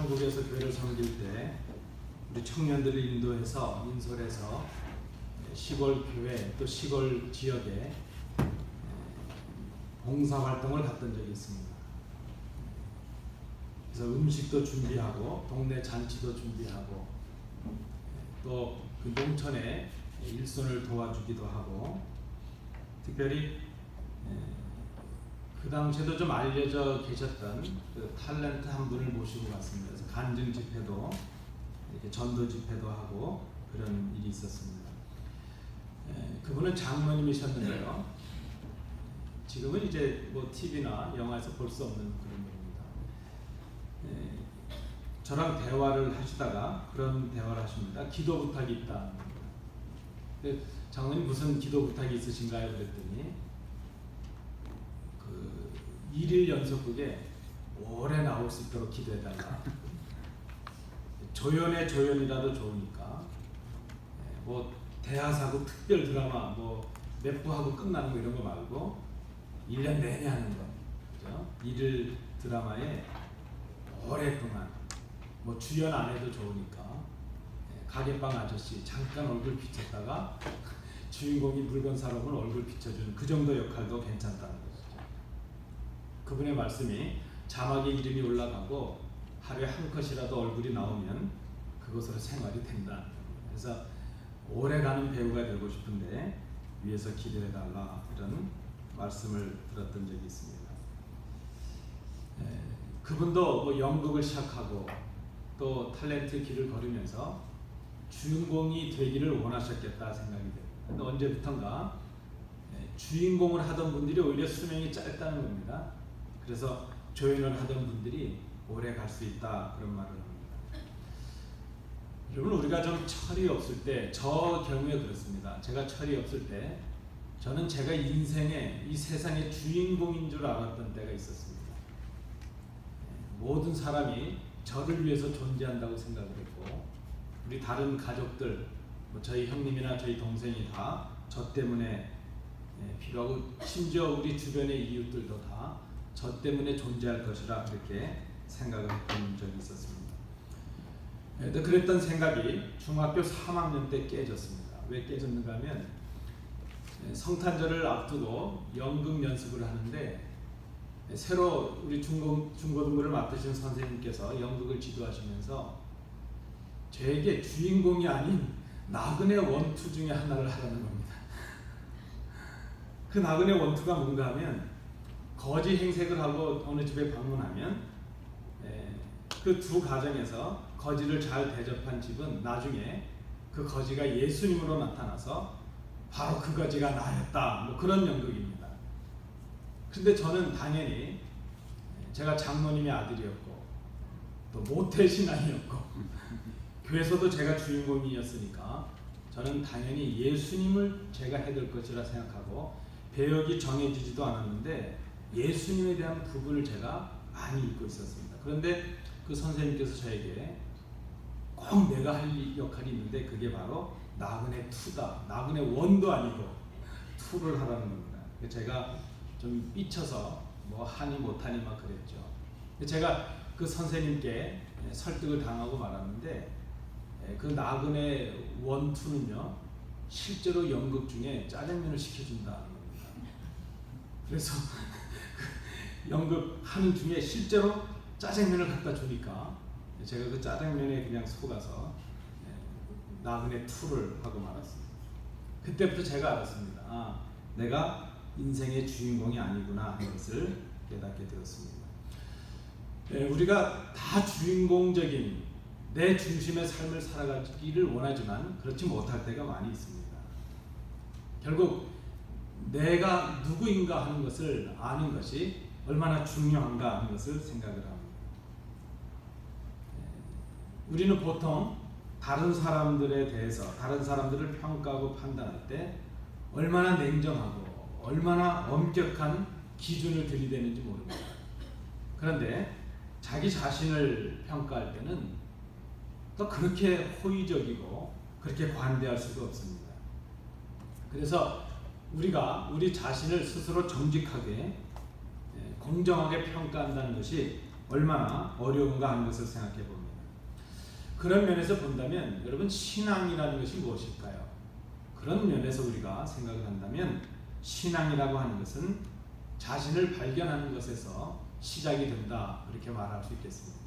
한국에서 교회를 섬길 때 우리 청년들을 인도해서 인솔해서 시골 교회 또 시골 지역에 봉사 활동을 갔던 적이 있습니다. 그래서 음식도 준비하고 동네 잔치도 준비하고 또 그 농촌에 일손을 도와주기도 하고 특별히 그 당시에도 좀 알려져 계셨던 그 탤런트 한 분을 모시고 갔습니다. 그래서 간증 집회도 이렇게 전도 집회도 하고 그런 일이 있었습니다. 그분은 장로님이셨는데요. 지금은 이제 뭐 TV나 영화에서 볼 수 없는 그런 분입니다. 저랑 대화를 하시다가 그런 대화를 하십니다. 기도 부탁이 있다. 장로님 무슨 기도 부탁이 있으신가요? 그랬더니 그 1일 연속극에 오래 나올 수 있도록 기도해달라. 조연이라도 좋으니까 뭐 대하사고 특별 드라마 뭐 몇 부하고 끝나는 거 이런 거 말고 1년 내내 하는 거, 그죠? 1일 드라마에 오랫동안 뭐 주연 안 해도 좋으니까 가게방 아저씨 잠깐 얼굴 비쳤다가 주인공이 물건 사러 오면 얼굴 비춰주는 그 정도 역할도 괜찮다는 것이죠. 그분의 말씀이 자막에 이름이 올라가고 하루에 한 컷이라도 얼굴이 나오면 그것으로 생활이 된다. 그래서 오래가는 배우가 되고 싶은데 위에서 기도해달라 이런 말씀을 들었던 적이 있습니다. 그분도 뭐 연극을 시작하고 또 탤런트 길을 걸으면서 주인공이 되기를 원하셨겠다 생각이 됩니다. 근데 언제부턴가 주인공을 하던 분들이 오히려 수명이 짧다는 겁니다. 그래서 조연을 하던 분들이 오래 갈 수 있다 그런 말을 합니다. 여러분 우리가 좀 철이 없을 때, 저 경우에 그렇습니다. 제가 철이 없을 때 저는 제가 인생의 이 세상의 주인공인 줄 알았던 때가 있었습니다. 모든 사람이 저를 위해서 존재한다고 생각을 했고 우리 다른 가족들, 뭐 저희 형님이나 저희 동생이 다 저 때문에 필요하고 심지어 우리 주변의 이웃들도 다 저 때문에 존재할 것이라 그렇게 생각을 했던 적이 있었습니다. 그랬던 생각이 중학교 3학년 때 깨졌습니다. 왜 깨졌는가 하면 성탄절을 앞두고 연극 연습을 하는데 새로 우리 중고등부를 맡으신 선생님께서 연극을 지도하시면서 저에게 주인공이 아닌 나그네 원투 중에 하나를 하라는 겁니다. 그 나그네 원투가 뭔가 하면 거지 행색을 하고 어느 집에 방문하면 그 두 가정에서 거지를 잘 대접한 집은 나중에 그 거지가 예수님으로 나타나서 바로 그 거지가 나였다. 뭐 그런 연극입니다. 근데 저는 당연히 제가 장로님의 아들이었고 또 모태신앙이었고 교회에서도 제가 주인공이었으니까 저는 당연히 예수님을 제가 해될 것이라 생각하고 배역이 정해지지도 않았는데 예수님에 대한 부분을 제가 많이 잊고 있었습니다. 그런데 그 선생님께서 저에게 꼭 내가 할 역할이 있는데 그게 바로 나그네 투다. 나그네 원도 아니고 투를 하라는 겁니다. 제가 좀 삐쳐서 뭐 하니 못하니 막 그랬죠. 제가 그 선생님께 설득을 당하고 말았는데 그 나그네 원투는요 실제로 연극 중에 짜장면을 시켜준다는 겁니다. 그래서 연극 하는 중에 실제로 짜장면을 갖다 주니까 제가 그 짜장면에 그냥 속아서 나그네 투를 하고 말았습니다. 그때부터 제가 알았습니다. 아, 내가 인생의 주인공이 아니구나 하는 것을 깨닫게 되었습니다. 우리가 다 주인공적인 내 중심의 삶을 살아가기를 원하지만 그렇지 못할 때가 많이 있습니다. 결국 내가 누구인가 하는 것을 아는 것이 얼마나 중요한가 하는 것을 생각을 합니다. 우리는 보통 다른 사람들에 대해서 다른 사람들을 평가하고 판단할 때 얼마나 냉정하고 얼마나 엄격한 기준을 들이대는지 모릅니다. 그런데 자기 자신을 평가할 때는 또 그렇게 호의적이고 그렇게 관대할 수가 없습니다. 그래서 우리가 우리 자신을 스스로 정직하게 공정하게 평가한다는 것이 얼마나 어려운가 하는 것을 생각해 봅니다. 그런 면에서 본다면 여러분 신앙이라는 것이 무엇일까요? 그런 면에서 우리가 생각을 한다면 신앙이라고 하는 것은 자신을 발견하는 것에서 시작이 된다, 그렇게 말할 수 있겠습니다.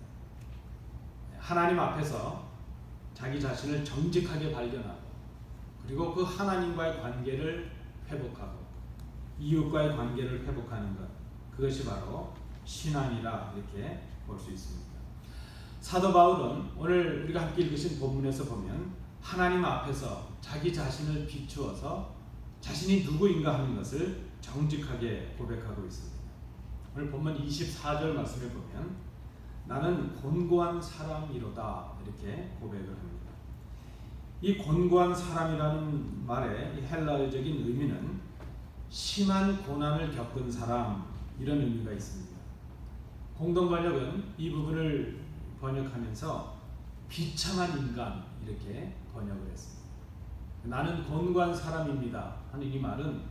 하나님 앞에서 자기 자신을 정직하게 발견하고 그리고 그 하나님과의 관계를 회복하고 이웃과의 관계를 회복하는 것, 그것이 바로 신앙이라 이렇게 볼 수 있습니다. 사도 바울은 오늘 우리가 함께 읽으신 본문에서 보면 하나님 앞에서 자기 자신을 비추어서 자신이 누구인가 하는 것을 정직하게 고백하고 있습니다. 오늘 본문 24절 말씀에 보면 나는 곤고한 사람이로다 이렇게 고백을 합니다. 이 곤고한 사람이라는 말의 이 헬라어적인 의미는 심한 고난을 겪은 사람, 이런 의미가 있습니다. 공동번역은 이 부분을 번역하면서 비참한 인간 이렇게 번역을 했습니다. 나는 곤고한 사람입니다 하는 이 말은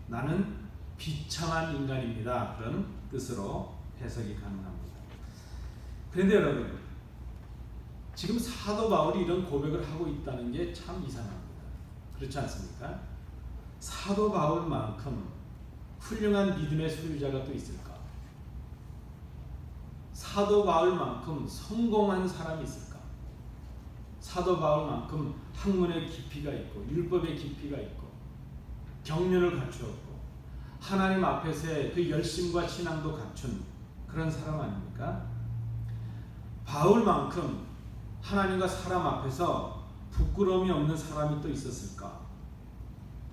나는 비참한 인간입니다, 그런 뜻으로 해석이 가능합니다. 그런데 여러분, 지금 사도 바울이 이런 고백을 하고 있다는 게 참 이상합니다. 그렇지 않습니까? 사도 바울만큼 훌륭한 믿음의 소유자가 또 있을까? 사도 바울만큼 성공한 사람이 있을까? 사도 바울만큼 학문의 깊이가 있고 율법의 깊이가 있고 경륜을 갖추었고 하나님 앞에서의 그 열심과 신앙도 갖춘 그런 사람 아닙니까? 바울만큼 하나님과 사람 앞에서 부끄러움이 없는 사람이 또 있었을까?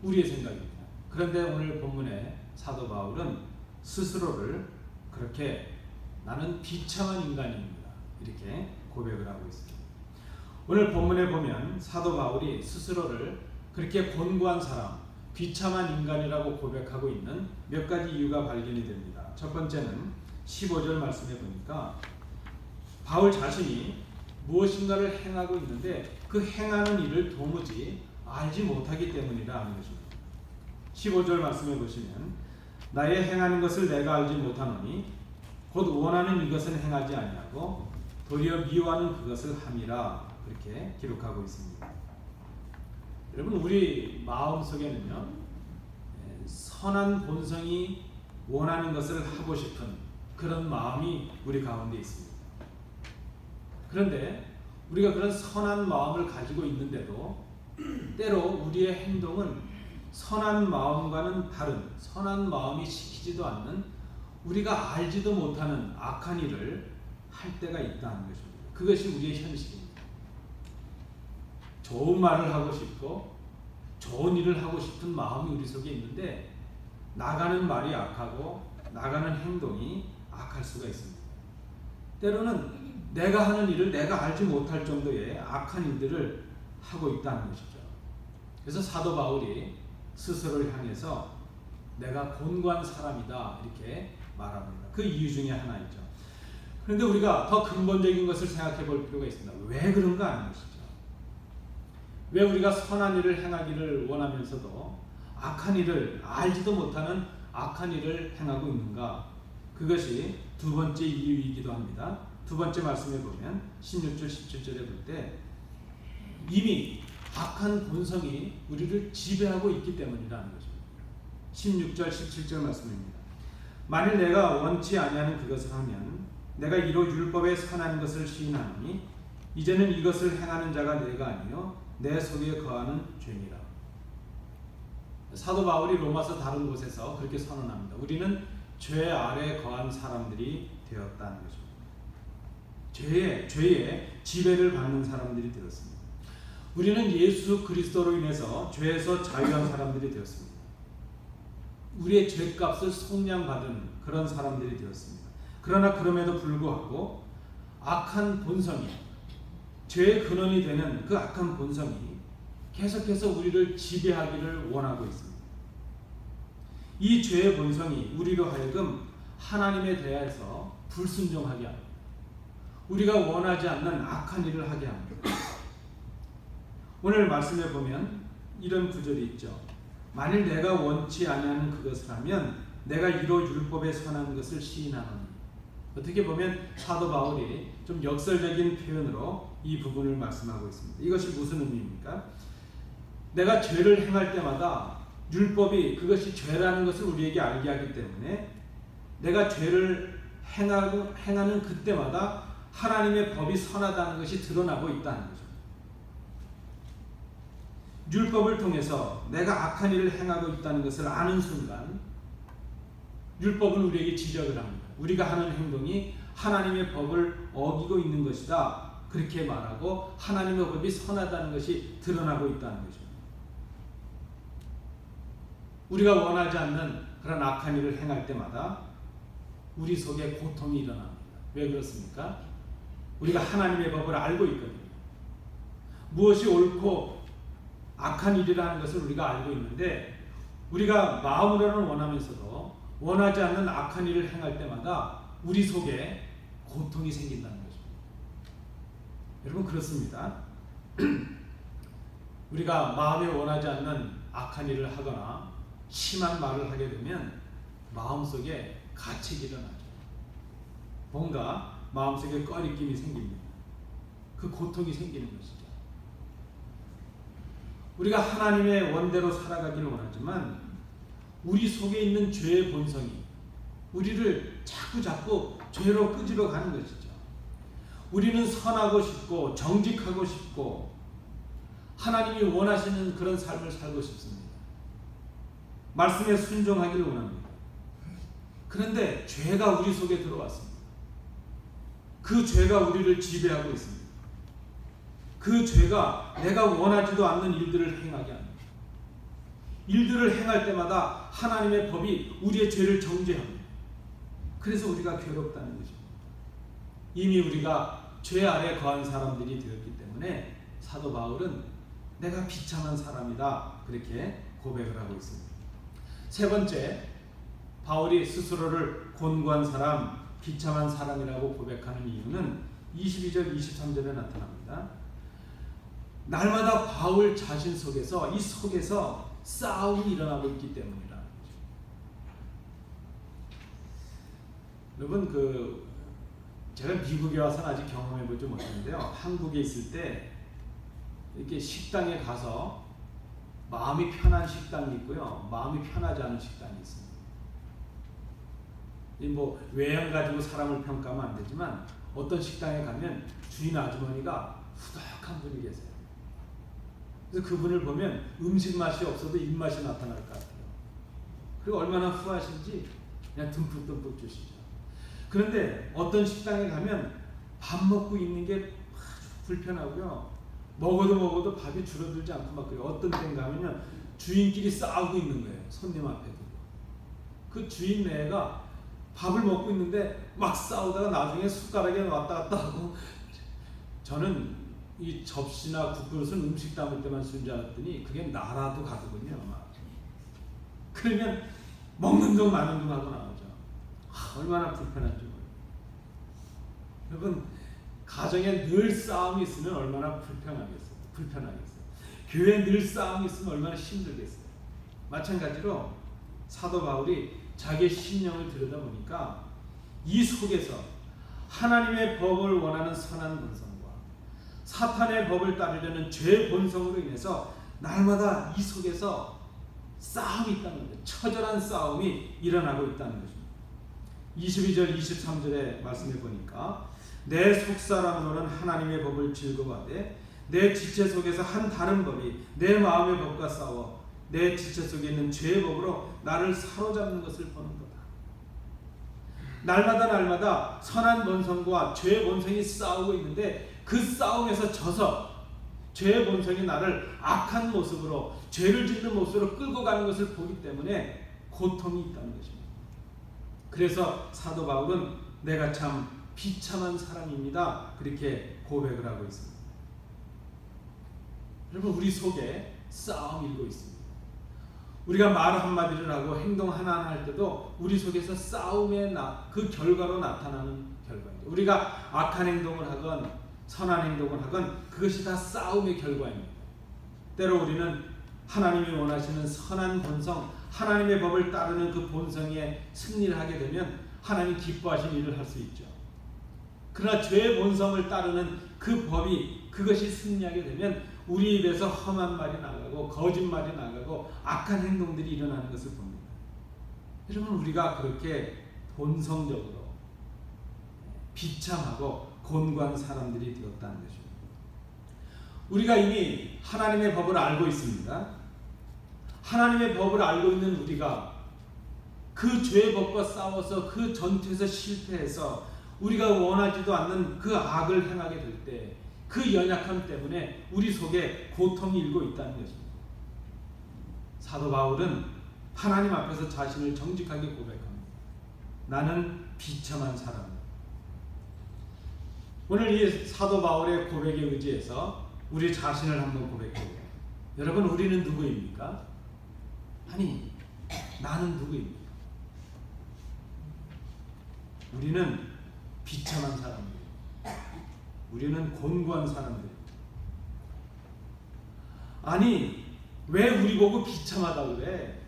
우리의 생각입니다. 그런데 오늘 본문의 사도 바울은 스스로를 그렇게 나는 비참한 인간입니다 이렇게 고백을 하고 있습니다. 오늘 본문에 보면 사도 바울이 스스로를 그렇게 곤고한 사람, 비참한 인간이라고 고백하고 있는 몇 가지 이유가 발견이 됩니다. 첫 번째는 15절 말씀에 보니까 바울 자신이 무엇인가를 행하고 있는데 그 행하는 일을 도무지 알지 못하기 때문이라 하는 것입니다. 15절 말씀에 보시면 나의 행하는 것을 내가 알지 못하노니 곧 원하는 이것은 행하지 아니하고 도리어 미워하는 그것을 함이라, 그렇게 기록하고 있습니다. 여러분, 우리 마음속에는요 선한 본성이 원하는 것을 하고 싶은 그런 마음이 우리 가운데 있습니다. 그런데 우리가 그런 선한 마음을 가지고 있는데도 때로 우리의 행동은 선한 마음과는 다른, 선한 마음이 시키지도 않는, 우리가 알지도 못하는 악한 일을 할 때가 있다는 것입니다. 그것이 우리의 현실입니다. 좋은 말을 하고 싶고 좋은 일을 하고 싶은 마음이 우리 속에 있는데 나가는 말이 악하고 나가는 행동이 악할 수가 있습니다. 때로는 내가 하는 일을 내가 알지 못할 정도의 악한 일들을 하고 있다는 것이죠. 그래서 사도 바울이 스스로를 향해서 내가 곤고한 사람이다 이렇게 말합니다. 그 이유 중에 하나이죠. 그런데 우리가 더 근본적인 것을 생각해 볼 필요가 있습니다. 왜 그런가 하는 것이죠. 왜 우리가 선한 일을 행하기를 원하면서도 악한 일을, 알지도 못하는 악한 일을 행하고 있는가? 그것이 두 번째 이유이기도 합니다. 두 번째 말씀에 보면 16절 17절에 볼 때 이미 악한 본성이 우리를 지배하고 있기 때문이라는 것입니다. 16절 17절 말씀입니다. 만일 내가 원치 아니하는 그것을 하면 내가 이로 율법에 선한 것을 시인하노니 이제는 이것을 행하는 자가 내가 아니요 내 속에 거하는 죄니라. 사도 바울이 로마서 다른 곳에서 그렇게 선언합니다. 우리는 죄 아래 거한 사람들이 되었다는 것입니다. 죄의 지배를 받는 사람들이 되었습니다. 우리는 예수 그리스도로 인해서 죄에서 자유한 사람들이 되었습니다. 우리의 죄값을 속량받은 그런 사람들이 되었습니다. 그러나 그럼에도 불구하고 악한 본성이, 죄의 근원이 되는 그 악한 본성이 계속해서 우리를 지배하기를 원하고 있습니다. 이 죄의 본성이 우리로 하여금 하나님에 대해서 불순종하게 합니다. 우리가 원하지 않는 악한 일을 하게 합니다. 오늘 말씀에 보면 이런 구절이 있죠. 만일 내가 원치 아니하는 그것을 하면 내가 이로 율법에 선한 것을 시인하노니. 어떻게 보면 사도 바울이 좀 역설적인 표현으로 이 부분을 말씀하고 있습니다. 이것이 무슨 의미입니까? 내가 죄를 행할 때마다 율법이 그것이 죄라는 것을 우리에게 알게 하기 때문에 내가 죄를 행하는 그때마다 하나님의 법이 선하다는 것이 드러나고 있다는 거죠. 율법을 통해서 내가 악한 일을 행하고 있다는 것을 아는 순간 율법은 우리에게 지적을 합니다. 우리가 하는 행동이 하나님의 법을 어기고 있는 것이다. 그렇게 말하고 하나님의 법이 선하다는 것이 드러나고 있다는 거죠. 우리가 원하지 않는 그런 악한 일을 행할 때마다 우리 속에 고통이 일어납니다. 왜 그렇습니까? 우리가 하나님의 법을 알고 있거든요. 무엇이 옳고 악한 일이라는 것을 우리가 알고 있는데 우리가 마음으로는 원하면서도 원하지 않는 악한 일을 행할 때마다 우리 속에 고통이 생긴다는 거죠. 여러분 그렇습니다. 우리가 마음에 원하지 않는 악한 일을 하거나 심한 말을 하게 되면 마음속에 가책이 일어나죠. 뭔가 마음속에 꺼리낌이 생깁니다. 그 고통이 생기는 것이죠. 우리가 하나님의 원대로 살아가기를 원하지만 우리 속에 있는 죄의 본성이 우리를 자꾸 죄로 끄집어 가는 것이죠. 우리는 선하고 싶고 정직하고 싶고 하나님이 원하시는 그런 삶을 살고 싶습니다. 말씀에 순종하기를 원합니다. 그런데 죄가 우리 속에 들어왔습니다. 그 죄가 우리를 지배하고 있습니다. 그 죄가 내가 원하지도 않는 일들을 행하게 합니다. 일들을 행할 때마다 하나님의 법이 우리의 죄를 정죄합니다. 그래서 우리가 괴롭다는 것입니다. 이미 우리가 죄 아래 거한 사람들이 되었기 때문에 사도 바울은 내가 비참한 사람이다 그렇게 고백을 하고 있습니다. 세 번째, 바울이 스스로를 곤고한 사람, 비참한 사람이라고 고백하는 이유는 22절, 23절에 나타납니다. 날마다 바울 자신 속에서 이 속에서 싸움이 일어나고 있기 때문이다. 여러분 제가 미국에 와서는 아직 경험해보지 못했는데요. 한국에 있을 때 이렇게 식당에 가서 마음이 편한 식당이 있고요, 마음이 편하지 않은 식당이 있습니다. 뭐 외양 가지고 사람을 평가하면 안 되지만 어떤 식당에 가면 주인 아주머니가 후덕한 분이 계세요. 그래서 그분을 보면 음식 맛이 없어도 입맛이 나타날 것 같아요. 그리고 얼마나 후하신지 그냥 듬뿍듬뿍 주시죠. 그런데 어떤 식당에 가면 밥 먹고 있는 게 아주 불편하고요, 먹어도 밥이 줄어들지 않고 막 그래요. 어떤 때인가 하면요, 주인끼리 싸우고 있는 거예요. 손님 앞에도. 그 주인 내가 밥을 먹고 있는데 막 싸우다가 나중에 숟가락에 왔다 갔다 하고, 저는 이 접시나 국그릇은 음식 담을 때만 쓰는 줄 알았더니 그게 나라도 가더군요. 막. 그러면 먹는 둥 마는 둥 하고 나오죠. 얼마나 불편한지 모르겠어요. 여러분, 가정에 늘 싸움이 있으면 얼마나 불편하겠어요. 교회에 늘 싸움이 있으면 얼마나 힘들겠어요. 마찬가지로 사도 바울이 자기의 심령을 들여다보니까 이 속에서 하나님의 법을 원하는 선한 본성과 사탄의 법을 따르려는 죄의 본성으로 인해서 날마다 이 속에서 싸움이 있다는 거예요. 처절한 싸움이 일어나고 있다는 것입니다. 22절 23절의 말씀해 보니까 내 속사람으로는 하나님의 법을 즐거워하되 내 지체 속에서 한 다른 법이 내 마음의 법과 싸워 내 지체 속에 있는 죄의 법으로 나를 사로잡는 것을 보는 거다. 날마다 선한 본성과 죄의 본성이 싸우고 있는데 그 싸움에서 져서 죄의 본성이 나를 악한 모습으로, 죄를 짓는 모습으로 끌고 가는 것을 보기 때문에 고통이 있다는 것입니다. 그래서 사도 바울은 내가 참 비참한 사람입니다 그렇게 고백을 하고 있습니다. 여러분, 우리 속에 싸움이 일고 있습니다. 우리가 말 한마디를 하고 행동 하나 할 때도 우리 속에서 싸움의 그 결과로 나타나는 결과입니다. 우리가 악한 행동을 하건 선한 행동을 하건 그것이 다 싸움의 결과입니다. 때로 우리는 하나님이 원하시는 선한 본성, 하나님의 법을 따르는 그 본성에 승리를 하게 되면 하나님 기뻐하신 일을 할 수 있죠. 그러나 죄의 본성을 따르는 그 법이 그것이 승리하게 되면 우리 입에서 험한 말이 나가고 거짓말이 나가고 악한 행동들이 일어나는 것을 봅니다. 여러분, 우리가 그렇게 본성적으로 비참하고 곤고한 사람들이 되었다는 것입니다. 우리가 이미 하나님의 법을 알고 있습니다. 하나님의 법을 알고 있는 우리가 그 죄의 법과 싸워서 그 전투에서 실패해서 우리가 원하지도 않는 그 악을 행하게 될 때 그 연약함 때문에 우리 속에 고통이 일고 있다는 것입니다. 사도 바울은 하나님 앞에서 자신을 정직하게 고백합니다. 나는 비참한 사람이다. 오늘 이 사도 바울의 고백에 의지해서 우리 자신을 한번 고백해보세요. 여러분, 우리는 누구입니까? 아니, 나는 누구입니까? 우리는 비참한 사람들, 우리는 곤고한 사람들. 아니, 왜 우리 보고 비참하다고 그래?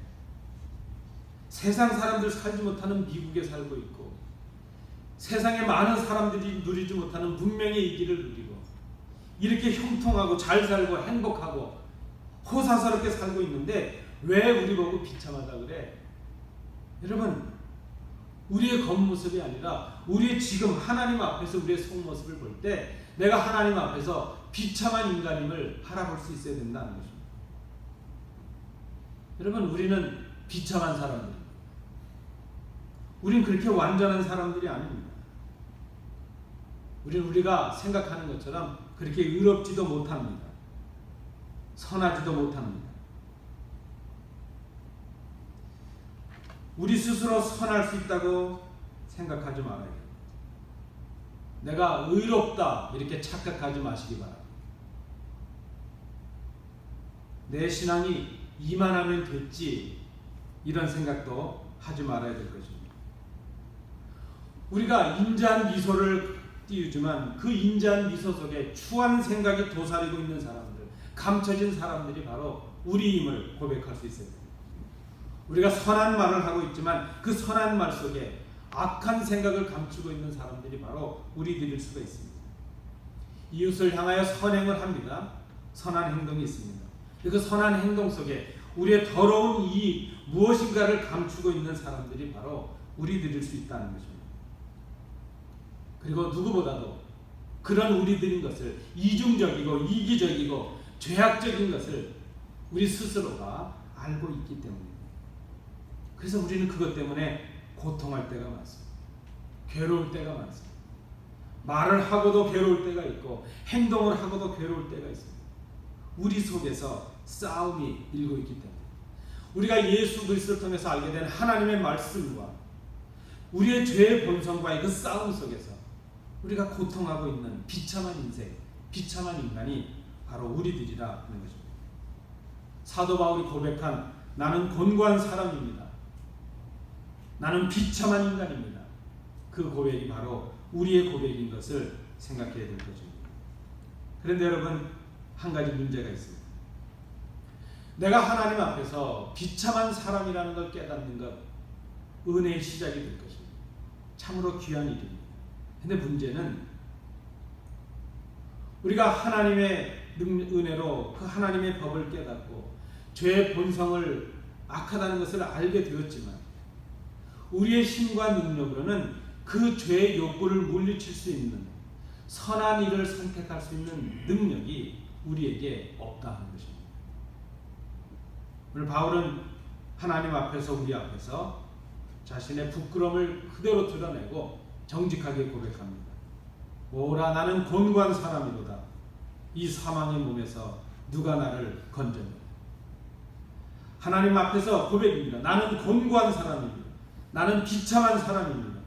세상 사람들 살지 못하는 미국에 살고 있고 세상에 많은 사람들이 누리지 못하는 문명의 이기를 누리고 이렇게 형통하고 잘 살고 행복하고 호사스럽게 살고 있는데 왜 우리 보고 비참하다고 그래? 여러분, 우리의 겉모습이 아니라 우리의 지금 하나님 앞에서 우리의 속모습을 볼 때 내가 하나님 앞에서 비참한 인간임을 바라볼 수 있어야 된다는 것입니다. 여러분, 우리는 비참한 사람들입니다. 우리는 그렇게 완전한 사람들이 아닙니다. 우리는 우리가 생각하는 것처럼 그렇게 의롭지도 못합니다. 선하지도 못합니다. 우리 스스로 선할 수 있다고 생각하지 말아야 돼요. 내가 의롭다 이렇게 착각하지 마시기 바랍니다. 내 신앙이 이만하면 됐지 이런 생각도 하지 말아야 될 것입니다. 우리가 인자한 미소를 띄우지만 그 인자한 미소 속에 추한 생각이 도사리고 있는 사람들, 감춰진 사람들이 바로 우리임을 고백할 수 있어야 됩니다. 우리가 선한 말을 하고 있지만 그 선한 말 속에 악한 생각을 감추고 있는 사람들이 바로 우리들일 수가 있습니다. 이웃을 향하여 선행을 합니다. 선한 행동이 있습니다. 그 선한 행동 속에 우리의 더러운 이 무엇인가를 감추고 있는 사람들이 바로 우리들일 수 있다는 것입니다. 그리고 누구보다도 그런 우리들인 것을 이중적이고 이기적이고 죄악적인 것을 우리 스스로가 알고 있기 때문입니다. 그래서 우리는 그것 때문에 고통할 때가 많습니다. 괴로울 때가 많습니다. 말을 하고도 괴로울 때가 있고 행동을 하고도 괴로울 때가 있습니다. 우리 속에서 싸움이 일고 있기 때문에 우리가 예수 그리스도를 통해서 알게 된 하나님의 말씀과 우리의 죄의 본성과의 그 싸움 속에서 우리가 고통하고 있는 비참한 인생, 비참한 인간이 바로 우리들이라 하는 것입니다. 사도 바울이 고백한 나는 곤고한 사람입니다. 나는 비참한 인간입니다. 그 고백이 바로 우리의 고백인 것을 생각해야 될 것입니다. 그런데 여러분, 한 가지 문제가 있습니다. 내가 하나님 앞에서 비참한 사람이라는 걸 깨닫는 것, 은혜의 시작이 될 것입니다. 참으로 귀한 일입니다. 근데 문제는 우리가 하나님의 은혜로 그 하나님의 법을 깨닫고 죄의 본성을 악하다는 것을 알게 되었지만 우리의 힘과 능력으로는 그 죄의 욕구를 물리칠 수 있는 선한 일을 선택할 수 있는 능력이 우리에게 없다는 것입니다. 오늘 바울은 하나님 앞에서 우리 앞에서 자신의 부끄러움을 그대로 드러내고 정직하게 고백합니다. 오라 나는 곤고한 사람이로다. 이 사망의 몸에서 누가 나를 건져내리까. 하나님 앞에서 고백입니다. 나는 곤고한 사람입니다. 나는 비참한 사람입니다.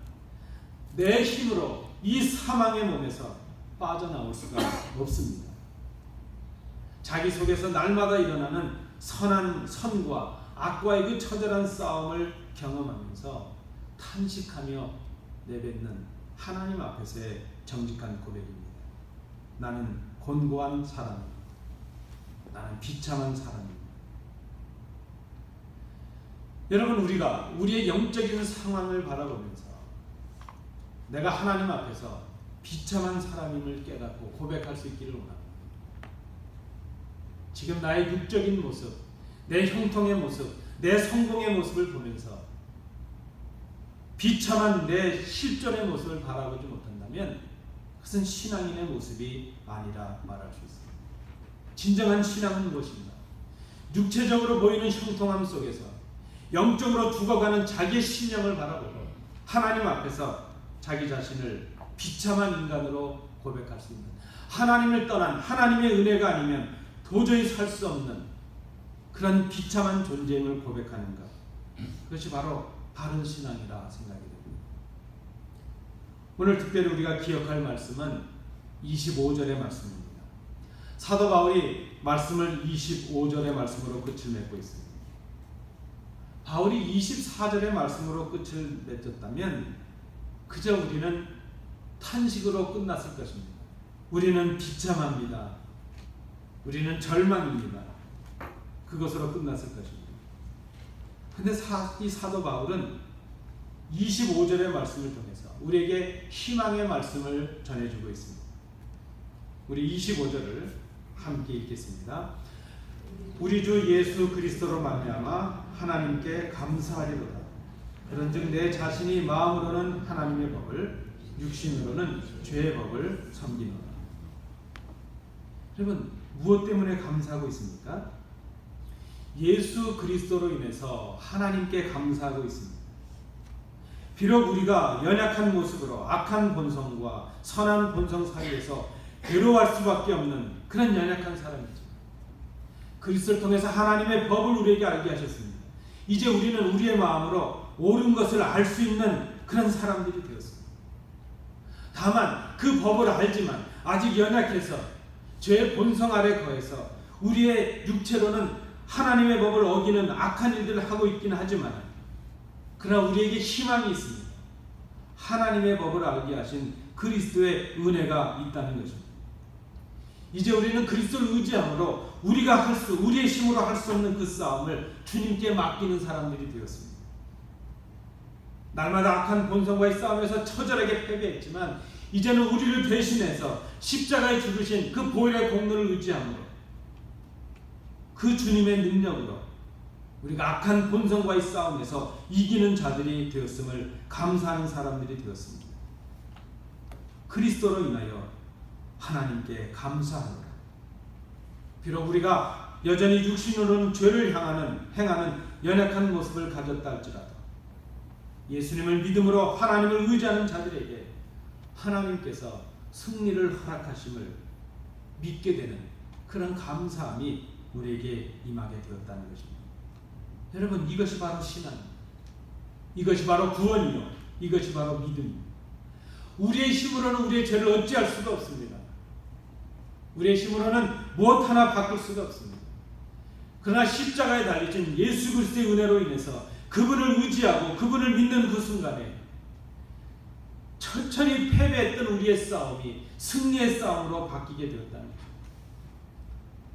내 힘으로 이 사망의 몸에서 빠져나올 수가 없습니다. 자기 속에서 날마다 일어나는 선과 악과의 그 처절한 싸움을 경험하면서 탄식하며 내뱉는 하나님 앞에서의 정직한 고백입니다. 나는 곤고한 사람입니다. 나는 비참한 사람입니다. 여러분, 우리가 우리의 영적인 상황을 바라보면서 내가 하나님 앞에서 비참한 사람임을 깨닫고 고백할 수 있기를 원합니다. 지금 나의 육적인 모습, 내 형통의 모습, 내 성공의 모습을 보면서 비참한 내 실존의 모습을 바라보지 못한다면 그것은 신앙인의 모습이 아니라 말할 수 있습니다. 진정한 신앙은 무엇인가? 육체적으로 보이는 형통함 속에서 영적으로 죽어가는 자기의 신령을 바라보고 하나님 앞에서 자기 자신을 비참한 인간으로 고백할 수 있는, 하나님을 떠난 하나님의 은혜가 아니면 도저히 살 수 없는 그런 비참한 존재임을 고백하는 것, 그것이 바로 바른 신앙이라 생각이 됩니다. 오늘 특별히 우리가 기억할 말씀은 25절의 말씀입니다. 사도 바울이 말씀을 25절의 말씀으로 끝을 맺고 있습니다. 바울이 24절의 말씀으로 끝을 맺었다면 그저 우리는 탄식으로 끝났을 것입니다. 우리는 비참합니다. 우리는 절망입니다. 그것으로 끝났을 것입니다. 그런데 이 사도 바울은 25절의 말씀을 통해서 우리에게 희망의 말씀을 전해주고 있습니다. 우리 25절을 함께 읽겠습니다. 우리 주 예수 그리스도로 말미암아 하나님께 감사하리로다. 그런즉 내 자신이 마음으로는 하나님의 법을, 육신으로는 죄의 법을 섬기노라. 여러분, 무엇 때문에 감사하고 있습니까? 예수 그리스도로 인해서 하나님께 감사하고 있습니다. 비록 우리가 연약한 모습으로 악한 본성과 선한 본성 사이에서 괴로워할 수밖에 없는 그런 연약한 사람이죠. 그리스도를 통해서 하나님의 법을 우리에게 알게 하셨습니다. 이제 우리는 우리의 마음으로 옳은 것을 알 수 있는 그런 사람들이 되었습니다. 다만 그 법을 알지만 아직 연약해서 죄의 본성 아래 거해서 우리의 육체로는 하나님의 법을 어기는 악한 일들을 하고 있기는 하지만 그러나 우리에게 희망이 있습니다. 하나님의 법을 알게 하신 그리스도의 은혜가 있다는 것입니다. 이제 우리는 그리스도를 의지함으로 우리의 힘으로 할 수 없는 그 싸움을 주님께 맡기는 사람들이 되었습니다. 날마다 악한 본성과의 싸움에서 처절하게 패배했지만 이제는 우리를 대신해서 십자가에 죽으신 그 보혈의 공로를 의지함으로 그 주님의 능력으로 우리가 악한 본성과의 싸움에서 이기는 자들이 되었음을 감사하는 사람들이 되었습니다. 그리스도로 인하여 하나님께 감사하노라. 비록 우리가 여전히 육신으로는 죄를 행하는 연약한 모습을 가졌다 할지라도 예수님을 믿음으로 하나님을 의지하는 자들에게 하나님께서 승리를 허락하심을 믿게 되는 그런 감사함이 우리에게 임하게 되었다는 것입니다. 여러분, 이것이 바로 신앙입니다. 이것이 바로 구원이요, 이것이 바로 믿음입니다. 우리의 힘으로는 우리의 죄를 어찌할 수가 없습니다. 우리의 힘으로는 무엇 하나 바꿀 수가 없습니다. 그러나 십자가에 달리신 예수 그리스도의 은혜로 인해서 그분을 의지하고 그분을 믿는 그 순간에 천천히 패배했던 우리의 싸움이 승리의 싸움으로 바뀌게 되었다는 것입니다.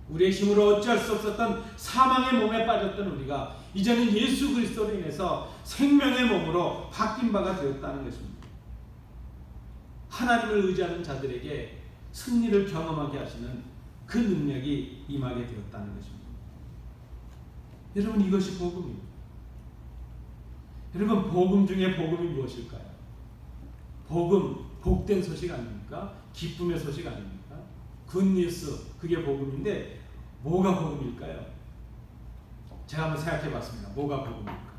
우리의 힘으로 어찌할 수 없었던 사망의 몸에 빠졌던 우리가 이제는 예수 그리스도로 인해서 생명의 몸으로 바뀐 바가 되었다는 것입니다. 하나님을 의지하는 자들에게 승리를 경험하게 하시는 그 능력이 임하게 되었다는 것입니다. 여러분, 이것이 복음입니다. 여러분, 복음 중에 복음이 무엇일까요? 복음, 복된 소식 아닙니까? 기쁨의 소식 아닙니까? 굿뉴스, 그게 복음인데 뭐가 복음일까요? 제가 한번 생각해 봤습니다. 뭐가 복음일까?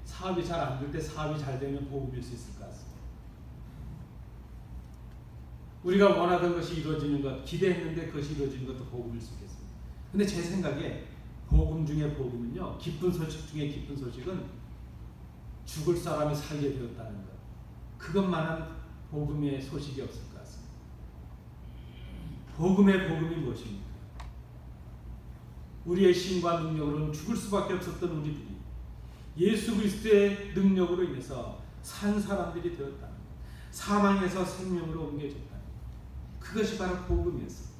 사업이 잘 안 될 때 사업이 잘 되면 복음일 수 있을 것 같습니다. 우리가 원하던 것이 이루어지는 것, 기대했는데 그것이 이루어지는 것도 복음일 수 있겠습니다. 근데 제 생각에 복음 중에 복음은요, 기쁜 소식 중에 기쁜 소식은 죽을 사람이 살게 되었다는 것, 그것만한 복음의 소식이 없을 것 같습니다. 복음의 복음이 무엇입니까? 우리의 힘과 능력으로는 죽을 수밖에 없었던 우리들이 예수 그리스도의 능력으로 인해서 산 사람들이 되었다는 것, 사망에서 생명으로 옮겨졌다는 것, 그것이 바로 복음이었습니다.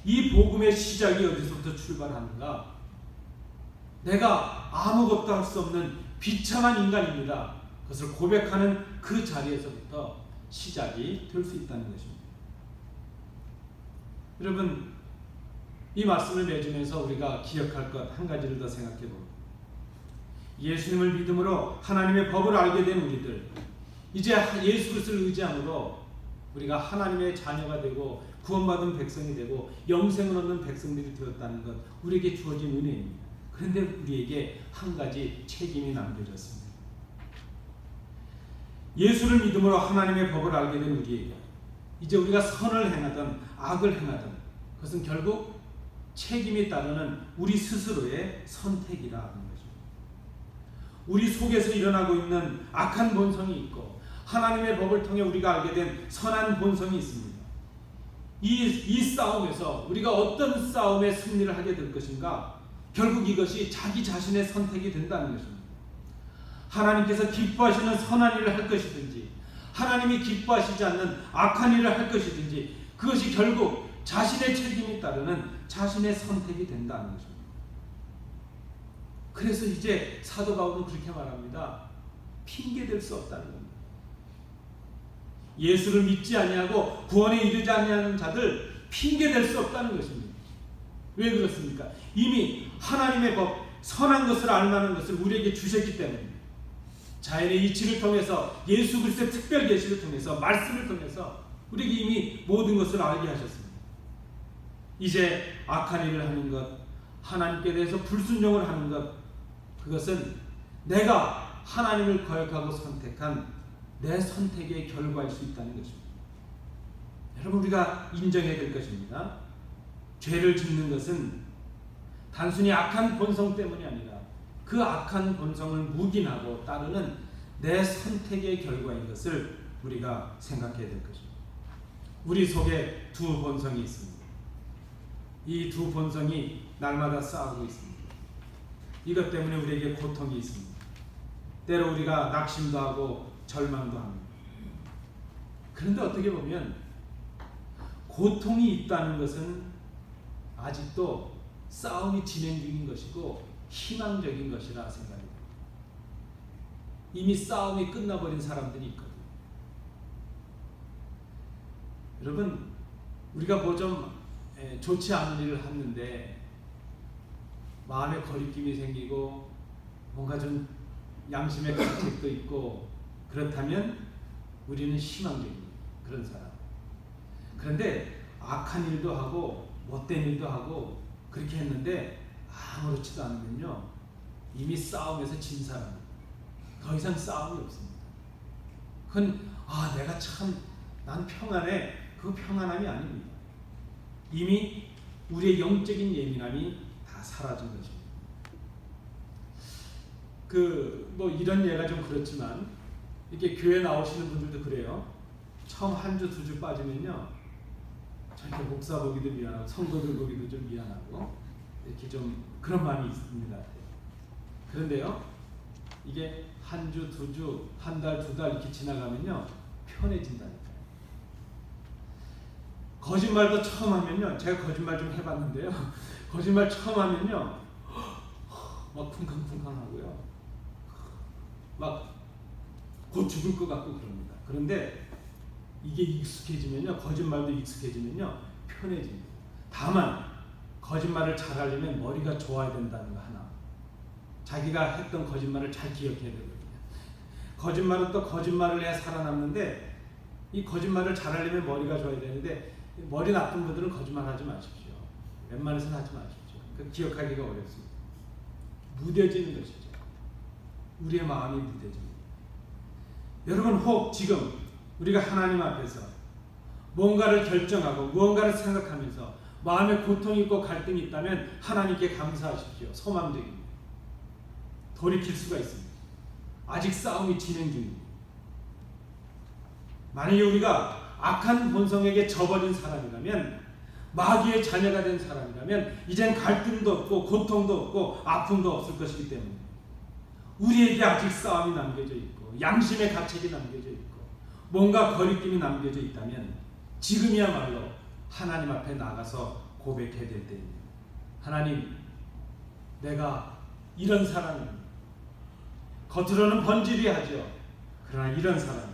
이 복음의 시작이 어디서부터 출발하는가? 내가 아무것도 할 수 없는 비참한 인간입니다. 그것을 고백하는 그 자리에서부터 시작이 될 수 있다는 것입니다. 여러분, 이 말씀을 맺으면서 우리가 기억할 것 한 가지를 더 생각해 봅니다. 예수님을 믿음으로 하나님의 법을 알게 된 우리들, 이제 예수 그리스도를 의지함으로 우리가 하나님의 자녀가 되고 구원받은 백성이 되고 영생을 얻는 백성들이 되었다는 것, 우리에게 주어진 은혜입니다. 그런데 우리에게 한 가지 책임이 남겨졌습니다. 예수를 믿음으로 하나님의 법을 알게 된 우리에게 이제 우리가 선을 행하든 악을 행하든 그것은 결국 책임이 따르는 우리 스스로의 선택이라 하는 것입니다. 우리 속에서 일어나고 있는 악한 본성이 있고 하나님의 법을 통해 우리가 알게 된 선한 본성이 있습니다. 이 싸움에서 우리가 어떤 싸움에 승리를 하게 될 것인가? 결국 이것이 자기 자신의 선택이 된다는 것입니다. 하나님께서 기뻐하시는 선한 일을 할 것이든지 하나님이 기뻐하시지 않는 악한 일을 할 것이든지 그것이 결국 자신의 책임이 따르는 자신의 선택이 된다는 것입니다. 그래서 이제 사도 바울은 그렇게 말합니다. 핑계댈 수 없다는 겁니다. 예수를 믿지 아니하고 구원에 이르지 아니하는 자들 핑계댈 수 없다는 것입니다. 왜 그렇습니까? 이미 하나님의 법, 선한 것을 알 만한 것을 우리에게 주셨기 때문입니다. 자연의 이치를 통해서 예수 그리스도의 특별 계시를 통해서 말씀을 통해서 우리에게 이미 모든 것을 알게 하셨습니다. 이제 악한 일을 하는 것, 하나님께 대해서 불순종을 하는 것, 그것은 내가 하나님을 거역하고 선택한 내 선택의 결과일 수 있다는 것입니다. 여러분, 우리가 인정해야 될 것입니다. 죄를 짓는 것은 단순히 악한 본성 때문이 아니라 그 악한 본성을 묵인하고 따르는 내 선택의 결과인 것을 우리가 생각해야 될 것입니다. 우리 속에 두 본성이 있습니다. 이 두 본성이 날마다 싸우고 있습니다. 이것 때문에 우리에게 고통이 있습니다. 때로 우리가 낙심도 하고 절망도 합니다. 그런데 어떻게 보면 고통이 있다는 것은 아직도 싸움이 진행 중인 것이고 희망적인 것이라 생각합니다. 이미 싸움이 끝나버린 사람들이 있거든요. 여러분, 우리가 뭐 좀 좋지 않은 일을 했는데 마음에 거리낌이 생기고 뭔가 좀 양심의 가책도 있고 그렇다면 우리는 희망적인 그런 사람. 그런데 악한 일도 하고 못된 일도 하고 그렇게 했는데 아무렇지도 않으면요 이미 싸움에서 진 사람, 더 이상 싸움이 없습니다. 그건 내가 참 난 평안해. 그 평안함이 아닙니다. 이미 우리의 영적인 예민함이 다 사라진 것입니다. 뭐 이런 예가 좀 그렇지만 이렇게 교회 나오시는 분들도 그래요. 처음 한 주, 두 주 빠지면요 저렇게 목사 보기도 미안하고 성도들 보기도 좀 미안하고 이렇게 좀 그런 마음이 있습니다. 그런데요 이게 한 주, 두 주, 한 달, 두 달 이렇게 지나가면요 편해진다니까요. 거짓말도 처음 하면요, 제가 거짓말 좀 해봤는데요, 거짓말 처음 하면요 막 쿵쾅쿵쾅 하고요 막 곧 죽을 것 같고 그럽니다. 그런데 이게 익숙해지면요, 거짓말도 익숙해지면요 편해집니다. 다만 거짓말을 잘하려면 머리가 좋아야 된다는 거 하나, 자기가 했던 거짓말을 잘 기억해야 되거든요. 거짓말은 또 거짓말을 해야 살아남는데 이 거짓말을 잘하려면 머리가 좋아야 되는데 머리 나쁜 분들은 거짓말 하지 마십시오. 웬만해서는 하지 마십시오. 기억하기가 어렵습니다. 무뎌지는 것이죠. 우리의 마음이 무뎌집니다. 여러분, 혹 지금 우리가 하나님 앞에서 뭔가를 결정하고 무언가를 생각하면서 마음에 고통이 있고 갈등이 있다면 하나님께 감사하십시오. 소망적입니다. 돌이킬 수가 있습니다. 아직 싸움이 진행 중입니다. 만약에 우리가 악한 본성에게 져버린 사람이라면, 마귀의 자녀가 된 사람이라면 이젠 갈등도 없고 고통도 없고 아픔도 없을 것이기 때문에 우리에게 아직 싸움이 남겨져 있고 양심의 가책이 남겨져 있고 뭔가 거리낌이 남겨져 있다면 지금이야말로 하나님 앞에 나가서 고백해야 될 때입니다. 하나님, 내가 이런 사람입니다. 겉으로는 번지르하죠. 그러나 이런 사람은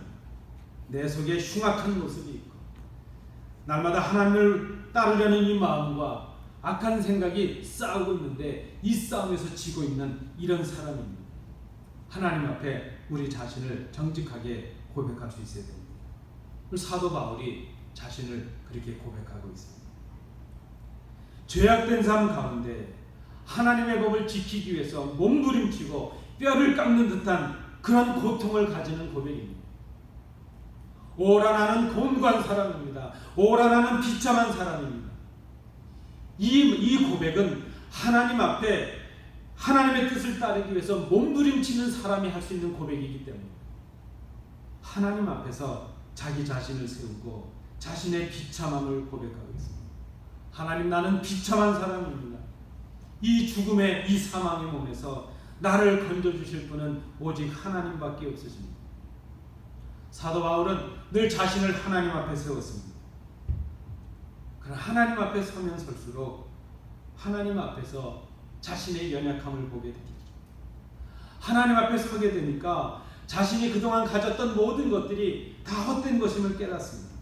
내 속에 흉악한 모습이 있고 날마다 하나님을 따르려는 이 마음과 악한 생각이 싸우고 있는데 이 싸움에서 지고 있는 이런 사람입니다. 하나님 앞에 우리 자신을 정직하게 고백할 수 있어야 됩니다. 사도 바울이 자신을 그렇게 고백하고 있습니다. 죄악된 삶 가운데 하나님의 법을 지키기 위해서 몸부림치고 뼈를 깎는 듯한 그런 고통을 가지는 고백입니다. 오라 나는 곤고한 사람입니다. 오라 나는 비참한 사람입니다. 이 고백은 하나님 앞에 하나님의 뜻을 따르기 위해서 몸부림치는 사람이 할 수 있는 고백이기 때문에 하나님 앞에서 자기 자신을 세우고 자신의 비참함을 고백하고 있습니다. 하나님, 나는 비참한 사람입니다. 이 죽음의 이 사망의 몸에서 나를 건져주실 분은 오직 하나님밖에 없으십니다. 사도 바울은 늘 자신을 하나님 앞에 세웠습니다. 그러나 하나님 앞에 서면 설수록 하나님 앞에서 자신의 연약함을 보게 됩니다. 하나님 앞에 서게 되니까 자신이 그동안 가졌던 모든 것들이 다 헛된 것임을 깨닫습니다.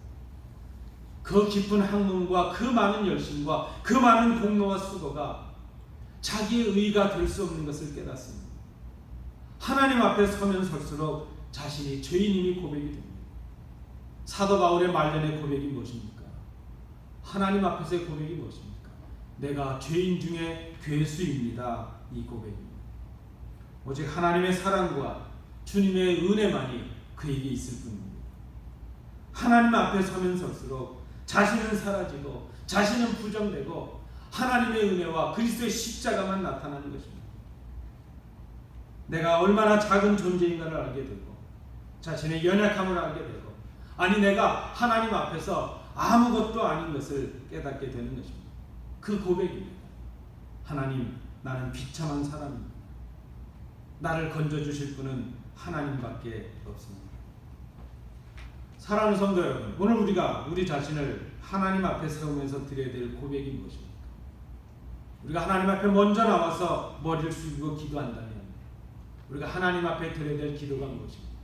그 깊은 학문과 그 많은 열심과 그 많은 공로와 수고가 자기의 의가 될 수 없는 것을 깨닫습니다. 하나님 앞에 서면 설수록 자신이 죄인임이 고백이 됩니다. 사도 바울의 말년의 고백이 무엇입니까? 하나님 앞에서의 고백이 무엇입니까? 내가 죄인 중에 괴수입니다. 이 고백입니다. 오직 하나님의 사랑과 주님의 은혜만이 그에게 있을 뿐입니다. 하나님 앞에 서면 설수록 자신은 사라지고 자신은 부정되고 하나님의 은혜와 그리스도의 십자가만 나타나는 것입니다. 내가 얼마나 작은 존재인가를 알게 되고 자신의 연약함을 알게 되고 아니 내가 하나님 앞에서 아무것도 아닌 것을 깨닫게 되는 것입니다. 그 고백입니다. 하나님, 나는 비참한 사람입니다. 나를 건져주실 분은 하나님밖에 없습니다. 사랑하는 성도 여러분, 오늘 우리가 우리 자신을 하나님 앞에 세우면서 드려야 될 고백이 무엇입니까? 우리가 하나님 앞에 먼저 나와서 머리를 숙이고 기도한다면 우리가 하나님 앞에 드려야 될 기도가 무엇입니까?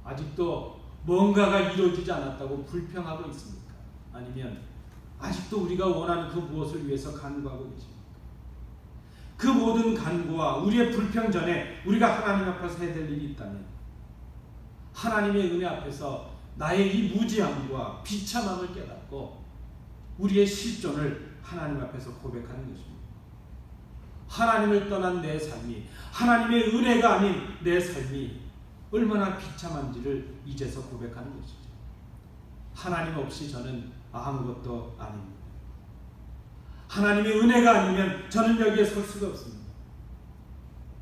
아직도 뭔가가 이루어지지 않았다고 불평하고 있습니까? 아니면 아직도 우리가 원하는 그 무엇을 위해서 간구하고 계십니까? 그 모든 간구와 우리의 불평 전에 우리가 하나님 앞에서 해야 될 일이 있다면 하나님의 은혜 앞에서 나의 이 무지함과 비참함을 깨닫고 우리의 실존을 하나님 앞에서 고백하는 것입니다. 하나님을 떠난 내 삶이 하나님의 은혜가 아닌 내 삶이 얼마나 비참한지를 이제서 고백하는 것이죠. 하나님 없이 저는 아무것도 아닙니다. 하나님의 은혜가 아니면 저는 여기에 설 수가 없습니다.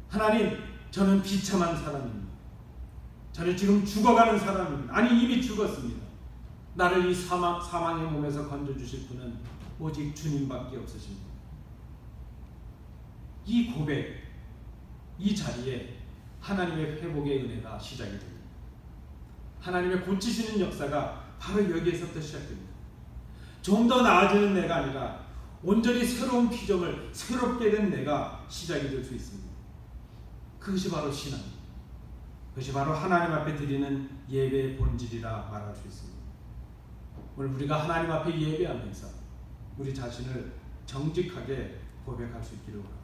하나님, 저는 비참한 사람입니다. 저는 지금 죽어가는 사람입니다. 아니, 이미 죽었습니다. 나를 이 사망의 몸에서 건져주실 분은 오직 주님밖에 없으십니다. 이 고백, 이 자리에 하나님의 회복의 은혜가 시작이 됩니다. 하나님의 고치시는 역사가 바로 여기에서부터 시작됩니다. 좀 더 나아지는 내가 아니라 온전히 새로운 피조물, 새롭게 된 내가 시작이 될 수 있습니다. 그것이 바로 신앙입니다. 그것이 바로 하나님 앞에 드리는 예배의 본질이라 말할 수 있습니다. 오늘 우리가 하나님 앞에 예배하면서 우리 자신을 정직하게 고백할 수 있기를 원합니다.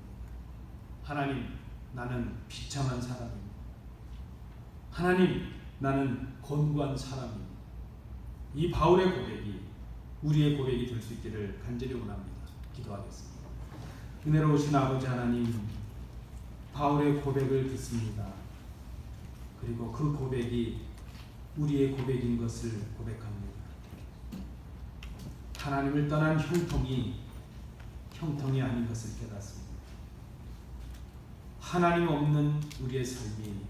하나님, 나는 비참한 사람입니다. 하나님, 나는 곤고한 사람입니다. 이 바울의 고백이 우리의 고백이 될 수 있기를 간절히 원합니다. 기도하겠습니다. 은혜로우신 아버지 하나님, 바울의 고백을 듣습니다. 그리고 그 고백이 우리의 고백인 것을 고백합니다. 하나님을 떠난 형통이 아닌 것을 깨닫습니다. 하나님 없는 우리의 삶이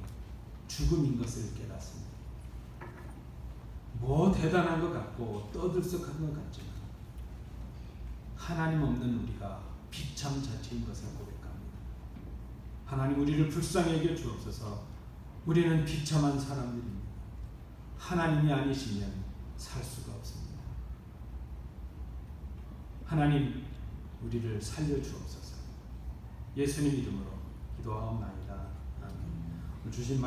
죽음인 것을 깨닫습니다. 뭐 대단한 것 같고 떠들썩한 것 같지만 하나님 없는 우리가 비참 자체인 것을 고백합니다. 하나님, 우리를 불쌍히 여겨 주옵소서. 우리는 비참한 사람들입니다. 하나님이 아니시면 살 수가 없습니다. 하나님, 우리를 살려 주옵소서. 예수님 이름으로 기도하옵나이다. 아멘. 주신 말